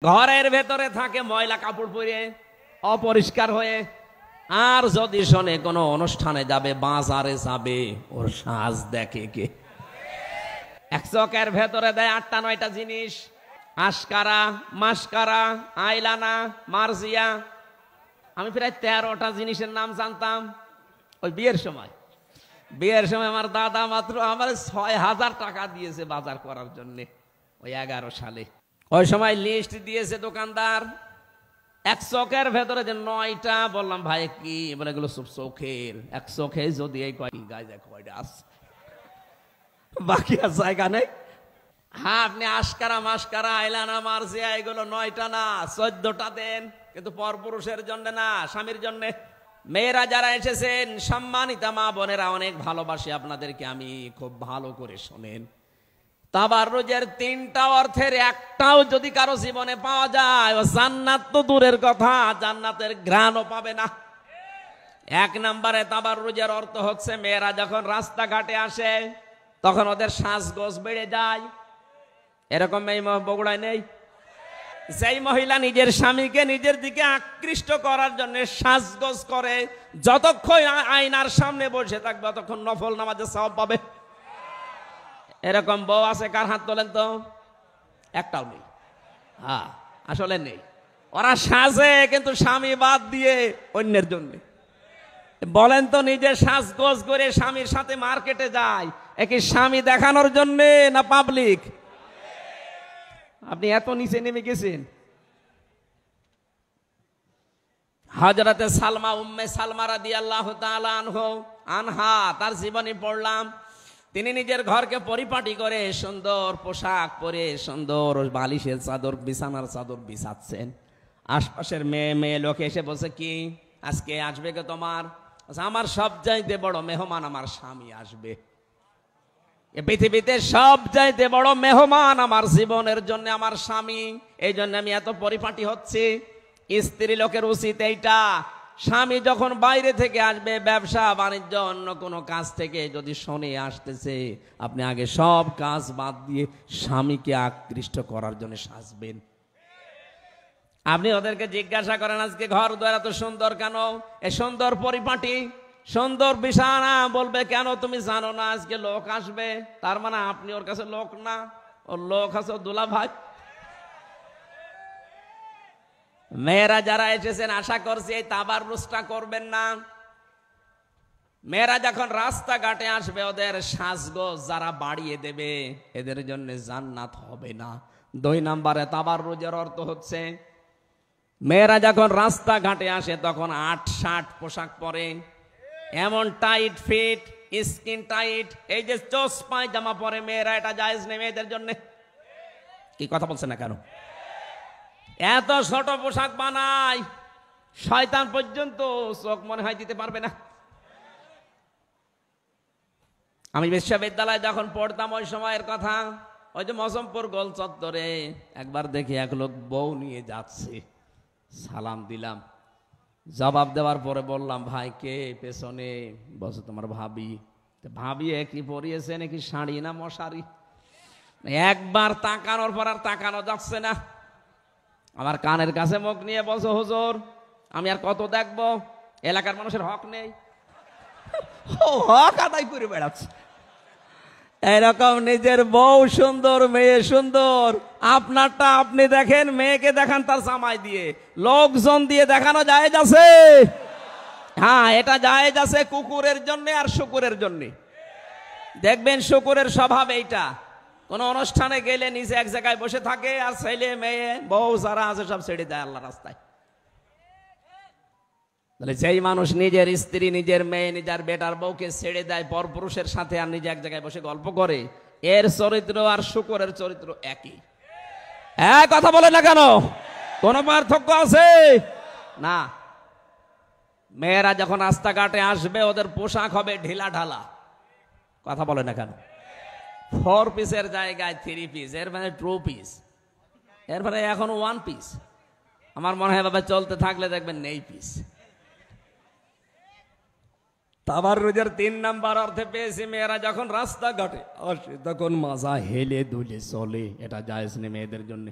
ঘরের ভেতরে থাকে ময়লা কাপড় পরে, অপরিষ্কার হয়ে। আর যদি শোনে কোনো অনুষ্ঠানে যাবে, বাজারে যাবে, ওর সাজ দেখে কে? এক চকের ভেতরে দেয় ৮টা ৯টা জিনিস, আশকারা, মাস্কারা, আইলানা, মার্জিয়া। আমি প্রায় ১৩টা জিনিসের নাম জানতাম ওই বিয়ের সময়। বিয়ের সময় আমার দাদা মাত্র আমার ৬,০০০ টাকা দিয়েছে বাজার করার জন্য, ওই ১১ সালে। ওই সময় লিস্ট দিয়েছে দোকানদার, এক চকের ভেতরে যে ৯টা। বললাম ভাই কি? বলে এগুলো সব চোখের, এক চোখে যদি এই কয়টা আছে, বাকি আর জায়গা নেই। হ্যাঁ, আপনি আশকারা, মাস্কারা, আইলানা, মার্জিয়া এগুলো ৯টা না ১৪টা দেন, কিন্তু পরপুরুষের জন্য না, স্বামীর জন্য। মেয়েরা যারা এসেছেন, সম্মানিতা মা বোনেরা, অনেক ভালোবাসি আপনাদেরকে আমি, খুব ভালো করে শোনেন। তাবাররুজের ৩টা অর্থের একটাও যদি কারো জীবনে পাওয়া যায়, ও জান্নাত তো দূরের কথা, জান্নাতের ঘ্রাণও পাবে না। ১ নম্বরে তাবাররুজের অর্থ হচ্ছে, মেয়েরা যখন রাস্তাঘাটে আসে তখন ওদের সাজগোজ বেড়ে যায়। এরকম মেয়ে বগুড়ায় নেই? যেই মহিলা নিজের স্বামীকে নিজের দিকে আকৃষ্ট করার জন্য সাজগোজ করে, যতক্ষণ আয়নার সামনে বসে থাকবে ততক্ষণ নফল নামাজের সওয়াব পাবে। এরকম বউ আছে? কার হাত তোলেন তো? একটাও নেই। হ্যাঁ, আসলে নেই। ওরা সাজে কিন্তু স্বামী বাদ দিয়ে অন্যের জন্য। বলেন তো, নিজে সাজগোজ করে স্বামীর সাথে মার্কেটে যায়, একই স্বামী দেখানোর জন্য না পাবলিক? আপনি এত নিচে নেমে গেছেন। হযরতে সালমা, উম্মে সালমা রাদিয়াল্লাহু তাআলা আনহা, তার জীবনী পড়লাম। তিনি নিজের ঘরকে পরিপাটি করে সুন্দর পোশাক পরে সুন্দর বালিশের চাদর, বিছানার চাদর বিছাচ্ছেন। আশপাশের মেয়ে লোক এসে বলছে, কি আজকে আসবে কে তোমার? আমার সবচাইতে বড় মেহমান আমার স্বামী আসবে। এ পৃথিবীতে সবচাইতে বড় মেহমান আমার জীবনের জন্য আমার স্বামী, এই জন্য আমি এত পরিপাটি হচ্ছি। স্ত্রী লোকের উচিত এইটা, স্বামী যখন বাইরে থেকে আসবে, ব্যবসা বাণিজ্য অন্য কোনো কাজ থেকে যদি শোনে আসতেছে, আপনি আগে সব কাজ বাদ দিয়ে স্বামীকে আকৃষ্ট করার জন্য সাজবেন। আপনি ওদেরকে জিজ্ঞাসা করেন, আজকে ঘর দ্বার এত সুন্দর কেন? এ সুন্দর পরিপাটি, সুন্দর বিছানা। বলবে, কেন? তুমি জানো না আজকে লোক আসবে? তার মানে আপনি ওর কাছে লোক না, ওর লোক আছে দুলা ভাই। মেয়েরা যারা এসেছেন, আশা করছি এই তাবাররুজটা করবেন না। মেয়েরা যখন রাস্তাঘাটে আসবে, ওদের সাজগোজ যারা বাড়িয়ে দেবে, এদের জন্য জান্নাত হবে না। ২ নম্বরে তাবাররুজের অর্থ হচ্ছে, মেয়েরা যখন রাস্তাঘাটে আসে তখন ৮-৬০ পোশাক পরে, এমন টাইট ফিট, স্কিন টাইট, এই যে চোস পায়জামা পরে মেয়েরা, এটা জায়েজ নেই মেয়েদের জন্য। কি কথা বলছে না কেন? এত ছোট পোশাক বানায়, শয়তান পর্যন্ত চোখ মনে হয় দিতে পারবে না। আমি বিশ্ববিদ্যালয়ে যখন পড়তাম ওই সময়ের কথা, ওই যে মজমপুর গোল চত্বরে একবার দেখি এক লোক বউ নিয়ে যাচ্ছে, সালাম দিলাম। জবাব দেওয়ার পরে বললাম, ভাই কে পেছনে? বলছে, তোমার ভাবি। ভাবি কি পরিয়েছে নাকি, শাড়ি না মশারি? একবার তাকানোর পর আর তাকানো যাচ্ছে না। আমার কানের কাছে মুখ নিয়ে বলছো, হুজুর আমি আর কত দেখবো? এলাকার মানুষের হক নেই? হক আদায় করে বেড়াচ্ছে। এরকম নিজের বউ সুন্দর, মেয়ে সুন্দর, আপনারটা আপনি দেখেন, মেয়েকে দেখান তার জামাই দিয়ে, লোকজন দিয়ে দেখানো জায়েজ আছে? হ্যাঁ, এটা জায়েজ আছে কুকুরের জন্য আর শুকুরের জন্য। দেখবেন শুকুরের স্বভাব এইটা, কোন অনুষ্ঠানে গেলে নিচে এক জায়গায় বসে থাকে, আর ছেলে মেয়ে বউ যারা আছে সব ছেড়ে দেয় আল্লাহ রাস্তায়। তাহলে যেই মানুষ নিজের স্ত্রী, নিজের মেয়ে, নিজের বেটার বউকে ছেড়ে দেয় পরপুরুষের সাথে, আর নিজে এক জায়গায় বসে গল্প করে, এর চরিত্র আর শুকরের চরিত্র একই। হ্যাঁ, কথা বলে না কেন? কোন পার্থক্য আছে না। মেয়েরা যখন রাস্তাঘাটে আসবে, ওদের পোশাক হবে ঢিলা ঢালা। কথা বলে না কেন? 4 পিসের জায়গায় 3 পিস, এর মানে 2 পিস, এর মানে এখন 1 পিস। আমার মনে হয় বাবা চলতে থাকলে দেখবেন নেই পিস। তাবাররুজের 3 নাম্বার অর্থে পেয়েছি, মেয়েরা যখন রাস্তাঘাটে আসে তখন মাজা হেলে দুলে চলে, এটা জায়েজ নেই মেয়েদের জন্য।